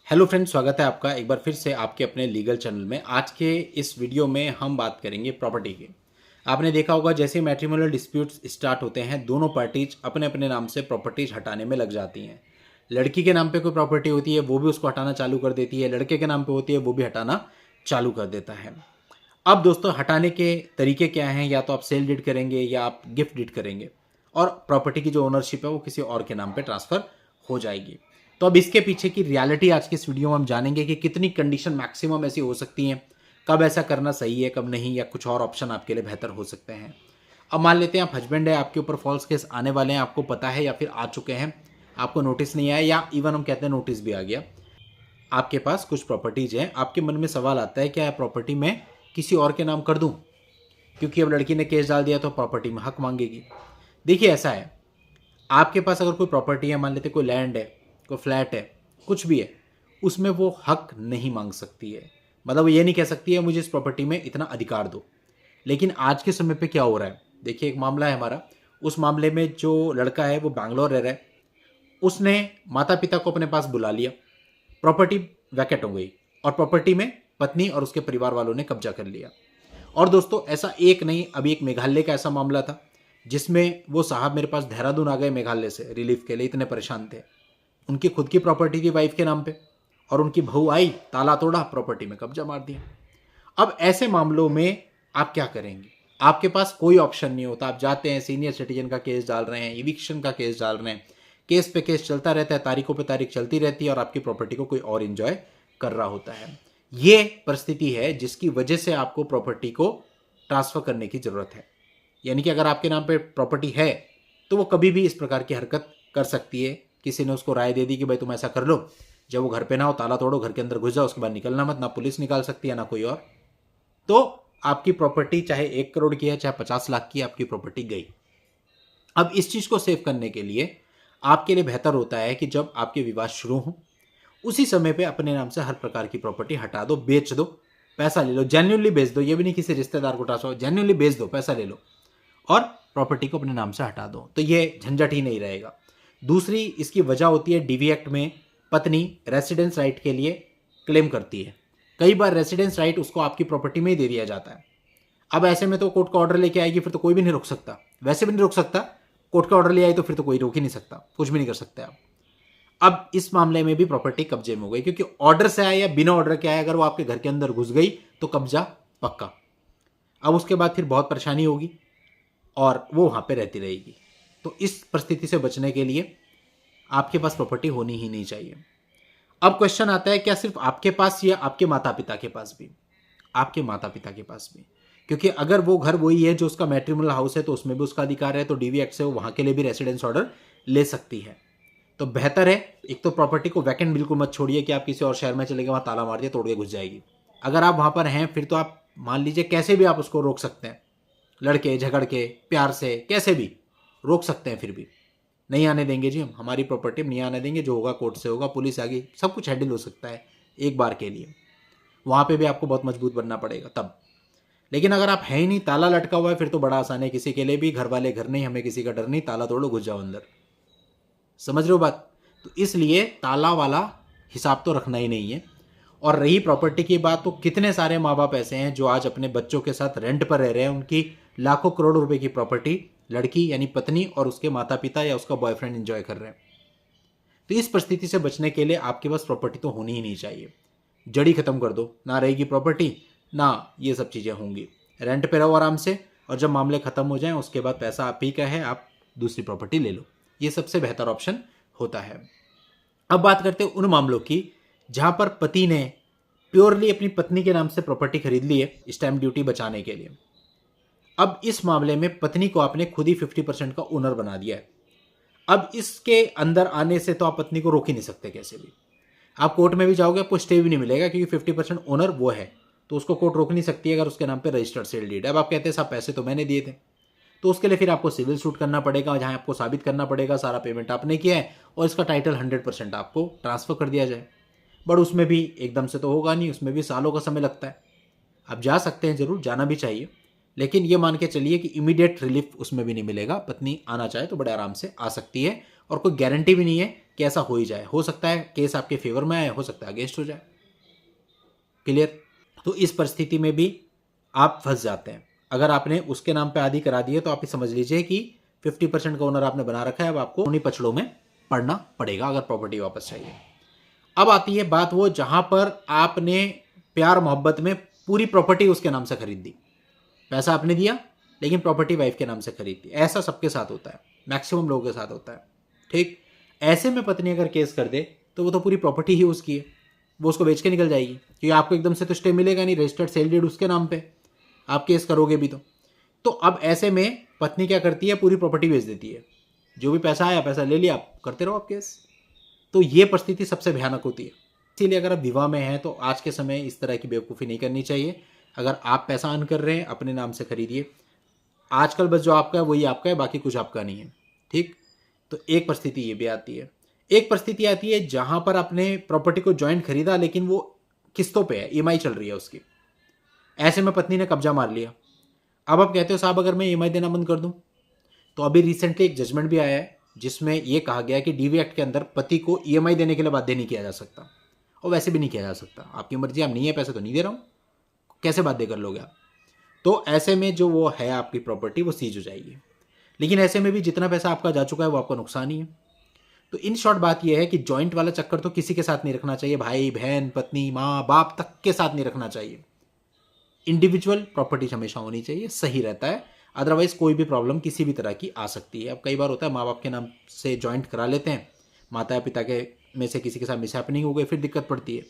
Hello friends, स्वागत है आपका एक बार फिर से आपके अपने लीगल चैनल में। आज के इस वीडियो में हम बात करेंगे प्रॉपर्टी की। आपने देखा होगा जैसे मैट्रिमोनियल डिस्प्यूट्स स्टार्ट होते हैं, दोनों पार्टीज अपने अपने नाम से प्रॉपर्टीज हटाने में लग जाती हैं। लड़की के नाम पे कोई प्रॉपर्टी होती है वो भी उसको हटाना चालू कर देती है, लड़के के नाम पे होती है वो भी हटाना चालू कर देता है। अब दोस्तों, हटाने के तरीके क्या हैं? या तो आप सेल डीड करेंगे या आप गिफ्ट डीड करेंगे और प्रॉपर्टी की जो ओनरशिप है वो किसी और के नाम पे ट्रांसफर हो जाएगी। तो अब इसके पीछे की रियलिटी आज की इस वीडियो में हम जानेंगे कि कितनी कंडीशन मैक्सिमम ऐसी हो सकती हैं, कब ऐसा करना सही है, कब नहीं, या कुछ और ऑप्शन आपके लिए बेहतर हो सकते हैं। अब मान लेते हैं आप हस्बैंड है, आपके ऊपर फॉल्स केस आने वाले हैं, आपको पता है या फिर आ चुके हैं, आपको नोटिस नहीं आया या इवन हम कहते हैं नोटिस भी आ गया। आपके पास कुछ प्रॉपर्टीज हैं, आपके मन में सवाल आता है क्या प्रॉपर्टी मैं किसी और के नाम कर दूं, क्योंकि अब लड़की ने केस डाल दिया तो प्रॉपर्टी में हक मांगेगी। देखिए ऐसा है, आपके पास अगर कोई प्रॉपर्टी है, मान लेते कोई लैंड है, कोई फ्लैट है, कुछ भी है, उसमें वो हक नहीं मांग सकती है। मतलब वो ये नहीं कह सकती है मुझे इस प्रॉपर्टी में इतना अधिकार दो। लेकिन आज के समय पे क्या हो रहा है, देखिए एक मामला है हमारा। उस मामले में जो लड़का है वो बैंगलोर रह रहा है, उसने माता पिता को अपने पास बुला लिया, प्रॉपर्टी वैकेट हो गई और प्रॉपर्टी में पत्नी और उसके परिवार वालों ने कब्जा कर लिया। और दोस्तों ऐसा एक नहीं, अभी एक मेघालय का ऐसा मामला था जिसमें वो साहब मेरे पास देहरादून आ गए मेघालय से रिलीफ के लिए, इतने परेशान थे। उनकी खुद की प्रॉपर्टी थी वाइफ के नाम पे, और उनकी बहू आई, ताला तोड़ा, प्रॉपर्टी में कब्जा मार दिया। अब ऐसे मामलों में आप क्या करेंगे? आपके पास कोई ऑप्शन नहीं होता। आप जाते हैं, सीनियर सिटीजन का केस डाल रहे हैं, इविक्शन का केस डाल रहे हैं, केस पे केस चलता रहता है, तारीखों पे तारीख चलती रहती है और आपकी प्रॉपर्टी को कोई और इंजॉय कर रहा होता है। ये परिस्थिति है जिसकी वजह से आपको प्रॉपर्टी को ट्रांसफर करने की जरूरत है। यानी कि अगर आपके नाम पे प्रॉपर्टी है तो वो कभी भी इस प्रकार की हरकत कर सकती है। किसी ने उसको राय दे दी कि भाई तुम ऐसा कर लो, जब वो घर पे ना हो ताला तोड़ो, घर के अंदर घुस जाओ, उसके बाद निकलना मत, ना पुलिस निकाल सकती है ना कोई और। तो आपकी प्रॉपर्टी चाहे 1 करोड़ की है चाहे 50 लाख की, आपकी प्रॉपर्टी गई। अब इस चीज को सेव करने के लिए आपके लिए बेहतर होता है कि जब आपके विवाद शुरू हो उसी समय पे अपने नाम से हर प्रकार की प्रॉपर्टी हटा दो, बेच दो, पैसा ले लो, जेन्युइनली बेच दो। ये भी नहीं किसी रिश्तेदार को ट्रांसफर, जेन्युइनली बेच दो, पैसा ले लो और प्रॉपर्टी को अपने नाम से हटा दो, तो ये झंझट ही नहीं रहेगा। दूसरी इसकी वजह होती है, डीवी एक्ट में पत्नी रेसिडेंस राइट के लिए क्लेम करती है। कई बार रेसिडेंस राइट उसको आपकी प्रॉपर्टी में ही दे दिया जाता है। अब ऐसे में तो कोर्ट का ऑर्डर लेके आएगी, फिर तो कोई भी नहीं रोक सकता, वैसे भी नहीं रोक सकता। कोर्ट का ऑर्डर ले आई तो फिर तो कोई रोक ही नहीं सकता, कुछ भी नहीं कर सकते आप। अब इस मामले में भी प्रॉपर्टी कब्जे में हो गई, क्योंकि ऑर्डर से आए या बिना ऑर्डर के आए, अगर वो आपके घर के अंदर घुस गई तो कब्जा पक्का। अब उसके बाद फिर बहुत परेशानी होगी और वो वहां पे रहती रहेगी। तो इस परिस्थिति से बचने के लिए आपके पास प्रॉपर्टी होनी ही नहीं चाहिए। अब क्वेश्चन आता है, क्या सिर्फ आपके पास या आपके माता पिता के पास भी? आपके माता पिता के पास भी, क्योंकि अगर वो घर वही है जो उसका मैट्रिमोनियल हाउस है तो उसमें भी उसका अधिकार है, तो डीवी एक्ट से वो वहां के लिए भी रेसिडेंस ऑर्डर ले सकती है। तो बेहतर है, एक तो प्रॉपर्टी को वैकेंट बिल्कुल मत छोड़िए कि आप किसी और शहर में चले गए, वहां ताला मार दिया, तोड़ के घुस जाएगी। अगर आप वहां पर हैं फिर तो आप मान लीजिए कैसे भी आप उसको रोक सकते हैं, लड़के झगड़ के प्यार से कैसे भी रोक सकते हैं। फिर भी नहीं आने देंगे जी, हम हमारी प्रॉपर्टी नहीं आने देंगे, जो होगा कोर्ट से होगा, पुलिस आ गई, सब कुछ हैंडल हो सकता है एक बार के लिए। वहां पे भी आपको बहुत मजबूत बनना पड़ेगा तब। लेकिन अगर आप है ही नहीं, ताला लटका हुआ है, फिर तो बड़ा आसान है, किसी के लिए भी, घर वाले घर नहीं, हमें किसी का डर नहीं, ताला तोड़ो घुस जाओ अंदर। समझ रहे हो बात? तो इसलिए ताला वाला हिसाब तो रखना ही नहीं है। और रही प्रॉपर्टी की बात, तो कितने सारे माँ बाप ऐसे हैं जो आज अपने बच्चों के साथ रेंट पर रह रहे हैं, उनकी लाखों करोड़ रुपए की प्रॉपर्टी लड़की यानी पत्नी और उसके माता पिता या उसका बॉयफ्रेंड एंजॉय कर रहे हैं। तो इस परिस्थिति से बचने के लिए आपके पास प्रॉपर्टी तो होनी ही नहीं चाहिए। जड़ी खत्म कर दो, ना रहेगी प्रॉपर्टी, ना ये सब चीजें होंगी, रेंट पे रहो आराम से, और जब मामले खत्म हो जाएं उसके बाद पैसा आप ही का है, आप दूसरी प्रॉपर्टी ले लो। ये सबसे बेहतर ऑप्शन होता है। अब बात करते हैं उन मामलों की जहां पर पति ने प्योरली अपनी पत्नी के नाम से प्रॉपर्टी खरीद ली है स्टैंप ड्यूटी बचाने के लिए। अब इस मामले में पत्नी को आपने खुद ही 50% का ओनर बना दिया है। अब इसके अंदर आने से तो आप पत्नी को रोक ही नहीं सकते कैसे भी। आप कोर्ट में भी जाओगे आपको स्टे भी नहीं मिलेगा, क्योंकि 50% ओनर वो है, तो उसको कोर्ट रोक नहीं सकती है अगर उसके नाम पे रजिस्टर्ड सेल डीड है। अब आप कहते हैं साहब पैसे तो मैंने दिए थे, तो उसके लिए फिर आपको सिविल सूट करना पड़ेगा, जहां आपको साबित करना पड़ेगा सारा पेमेंट आपने किया है और इसका टाइटल 100% आपको ट्रांसफर कर दिया जाए। बट उसमें भी एकदम से तो होगा नहीं, उसमें भी सालों का समय लगता है। आप जा सकते हैं, जरूर जाना भी चाहिए, लेकिन ये मान के चलिए कि इमीडिएट रिलीफ उसमें भी नहीं मिलेगा। पत्नी आना चाहे तो बड़े आराम से आ सकती है और कोई गारंटी भी नहीं है कि ऐसा हो ही जाए। हो सकता है केस आपके फेवर में आए, हो सकता है अगेंस्ट हो जाए। क्लियर? तो इस परिस्थिति में भी आप फंस जाते हैं। अगर आपने उसके नाम पे आधी करा दी है तो आप ये समझ लीजिए कि 50% का ओनर आपने बना रखा है। अब आपको उन्हीं पछड़ों में पड़ना पड़ेगा अगर प्रॉपर्टी वापस चाहिए। अब आती है बात वो जहां पर आपने प्यार मोहब्बत में पूरी प्रॉपर्टी उसके नाम से खरीद दी। पैसा आपने दिया लेकिन प्रॉपर्टी वाइफ के नाम से खरीद दी। ऐसा सबके साथ होता है, मैक्सिमम लोगों के साथ होता है। ठीक, ऐसे में पत्नी अगर केस कर दे तो वो तो पूरी प्रॉपर्टी ही उसकी है, वो उसको बेच के निकल जाएगी, क्योंकि आपको एकदम से तो स्टे मिलेगा नहीं। रजिस्टर्ड सेल डीड उसके नाम पे, आप केस करोगे भी तो अब ऐसे में पत्नी क्या करती है, पूरी प्रॉपर्टी बेच देती है। जो भी पैसा आया पैसा ले लिया, आप करते रहो आप केस। तो ये परिस्थिति सबसे भयानक होती है। इसीलिए अगर आप विवाह में हैं तो आज के समय इस तरह की बेवकूफ़ी नहीं करनी चाहिए। अगर आप पैसा अर्न कर रहे हैं अपने नाम से खरीदिए। आजकल बस जो आपका है वही आपका है, बाकी कुछ आपका नहीं है। ठीक, तो एक परिस्थिति ये भी आती है। एक परिस्थिति आती है जहां पर आपने प्रॉपर्टी को जॉइंट खरीदा लेकिन वो किस्तों पे है, ईएमआई चल रही है उसकी। ऐसे में पत्नी ने कब्जा मार लिया। अब आप कहते हो साहब अगर मैं ईएमआई देना बंद कर दूं, तो अभी रिसेंटली एक जजमेंट भी आया है जिसमें यह कहा गया है कि डीवी एक्ट के अंदर पति को ईएमआई देने के लिए बाध्य नहीं किया जा सकता, और वैसे भी नहीं किया जा सकता। आपकी मर्जी, आप नहीं है पैसे तो नहीं दे रहा हूं, कैसे बाध्य कर लोगे आप? तो ऐसे में जो वो है आपकी प्रॉपर्टी वो सीज हो जाएगी। लेकिन ऐसे में भी जितना पैसा आपका जा चुका है वो आपका नुकसान ही है। तो इन शॉर्ट बात यह है कि जॉइंट वाला चक्कर तो किसी के साथ नहीं रखना चाहिए। भाई बहन पत्नी माँ बाप तक के साथ नहीं रखना चाहिए। इंडिविजुअल प्रॉपर्टी हमेशा होनी चाहिए, सही रहता है। अदरवाइज कोई भी प्रॉब्लम किसी भी तरह की आ सकती है। अब कई बार होता है माँ बाप के नाम से जॉइंट करा लेते हैं, माता या पिता के में से किसी के साथ मिसहैपनिंग हो गई, फिर दिक्कत पड़ती है।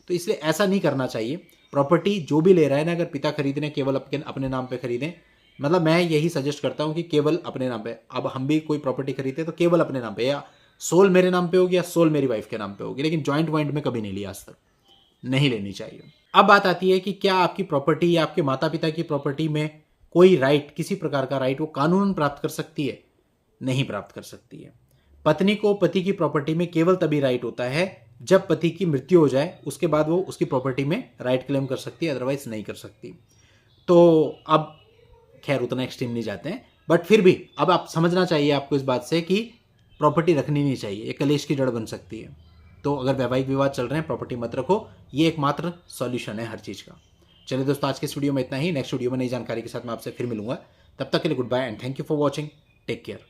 तो इसलिए ऐसा नहीं करना चाहिए। प्रॉपर्टी जो भी ले रहा है ना, अगर पिता खरीदने केवल अपने नाम पे खरीदें। मतलब मैं यही सजेस्ट करता हूँ कि केवल अपने नाम पे। अब हम भी कोई प्रॉपर्टी खरीदते तो केवल अपने नाम पे, या सोल मेरे नाम पे होगी या सोल मेरी वाइफ के नाम पे होगी, लेकिन जॉइंट वॉइंट में कभी नहीं लिया आज तक, नहीं लेनी चाहिए। अब बात आती है कि क्या आपकी प्रॉपर्टी या आपके माता पिता की प्रॉपर्टी में कोई राइट, किसी प्रकार का राइट वो कानूनन प्राप्त कर सकती है? नहीं प्राप्त कर सकती है। पत्नी को पति की प्रॉपर्टी में केवल तभी राइट होता है जब पति की मृत्यु हो जाए, उसके बाद वो उसकी प्रॉपर्टी में राइट क्लेम कर सकती है, अदरवाइज नहीं कर सकती। तो अब खैर उतना एक्सट्रीम नहीं जाते हैं, बट फिर भी अब आप समझना चाहिए आपको इस बात से कि प्रॉपर्टी रखनी नहीं चाहिए, ये कलेश की जड़ बन सकती है। तो अगर वैवाहिक विवाद चल रहे हैं, प्रॉपर्टी मत रखो, ये एकमात्र सॉल्यूशन है हर चीज़ का। चलिए दोस्तों, आज के इस वीडियो में इतना ही। नेक्स्ट वीडियो में नई जानकारी के साथ मैं आपसे फिर मिलूंगा। तब तक के लिए good bye and thank you for watching. Take care.